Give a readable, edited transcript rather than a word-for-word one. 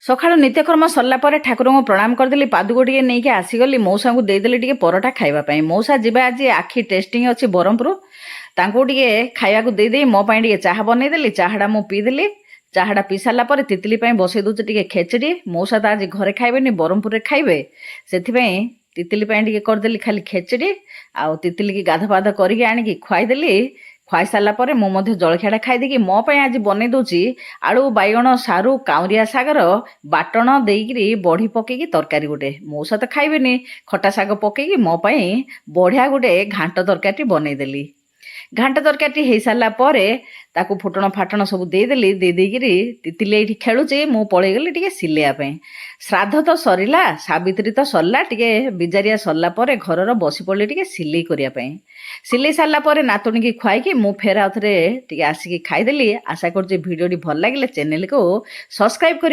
ସକାଳୁ ନିତ୍ୟକର୍ମ ସରିଲା ପରେ ଠାକୁରଙ୍କୁ ପ୍ରଣାମ କରିଦେଲି, ପାଦୁକ ଟିକେ ନେଇକି ଆସିଗଲି। ମଉସାଙ୍କୁ ଦେଇଦେଲି ଟିକେ ପରଟା ଖାଇବା ପାଇଁ। ମଉସା ଯିବା ଆଜି ଆଖି ଟେଷ୍ଟିଂ ଅଛି ବ୍ରହ୍ମପୁର, ତାଙ୍କୁ ଟିକେ ଖାଇବାକୁ ଦେଇଦେଇ ମୋ ପାଇଁ ଟିକେ ଚାହା ବନେଇଦେଲି। ଚାହାଟା ମୁଁ ପିଇଦେଲି। ଚାହାଟା ପିଇ ସାରିଲା ପରେ ତିତିଲି ପାଇଁ ବସେଇ ଦେଉଛି ଟିକେ ଖେଚେଡ଼ି। ମଉସା ତ ଆଜି ଘରେ ଖାଇବେନି, ବ୍ରହ୍ମପୁରରେ ଖାଇବେ, ସେଥିପାଇଁ ତିତିଲି ପାଇଁ ଟିକେ କରିଦେଲି ଖାଲି ଖେଚେଡ଼ି। ଆଉ ତିତିଲିକି ଗାଧପାଧ କରିକି ଆଣିକି ଖୁଆଇଦେଲି। ଖୁଆଇ ସାରିଲା ପରେ ମୁଁ ମଧ୍ୟ ଜଳଖିଆଟା ଖାଇଦେଇକି ମୋ ପାଇଁ ଆଜି ବନେଇ ଦେଉଛି ଆଳୁ ବାଇଗଣ ସାରୁ କାଉଁରିଆ ଶାଗର ବାଟଣ ଦେଇକିରି ବଢ଼ି ପକେଇକି ତରକାରୀ ଗୋଟେ। ମଉସା ତ ଖାଇବେନି, ଖଟା ଶାଗ ପକେଇକି ମୋ ପାଇଁ ବଢ଼ିଆ ଗୋଟେ ଘାଣ୍ଟ ତରକାରୀଟି ବନେଇଦେଲି। ଘାଣ୍ଟ ତରକାରୀଟି ହେଇସାରିଲା ପରେ ତାକୁ ଫୁଟଣ ଫାଟଣ ସବୁ ଦେଇଦେଲି। ଦେଇକିରି ତିତିଲି ଏଇଠି ଖେଳୁଛି, ମୁଁ ପଳେଇଗଲି ଟିକେ ସିଲେଇବା ପାଇଁ। ଶ୍ରାଦ୍ଧ ତ ସରିଲା, ସାବିତ୍ରୀ ତ ସରିଲା, ଟିକେ ବିଜାରିଆ ସରିଲା ପରେ ଘରର ବସି ପଡ଼ିଲି ଟିକେ ସିଲେଇ କରିବା ପାଇଁ। ସିଲେଇ ସାରିଲା ପରେ ନାତୁଣୀକି ଖୁଆଇକି ମୁଁ ଫେର ଆଉ ଥରେ ଟିକେ ଆସିକି ଖାଇଦେଲି। ଆଶା କରୁଛି ଭିଡ଼ିଓଟି ଭଲ ଲାଗିଲେ ଚ୍ୟାନେଲକୁ ସବସ୍କ୍ରାଇବ୍ କରି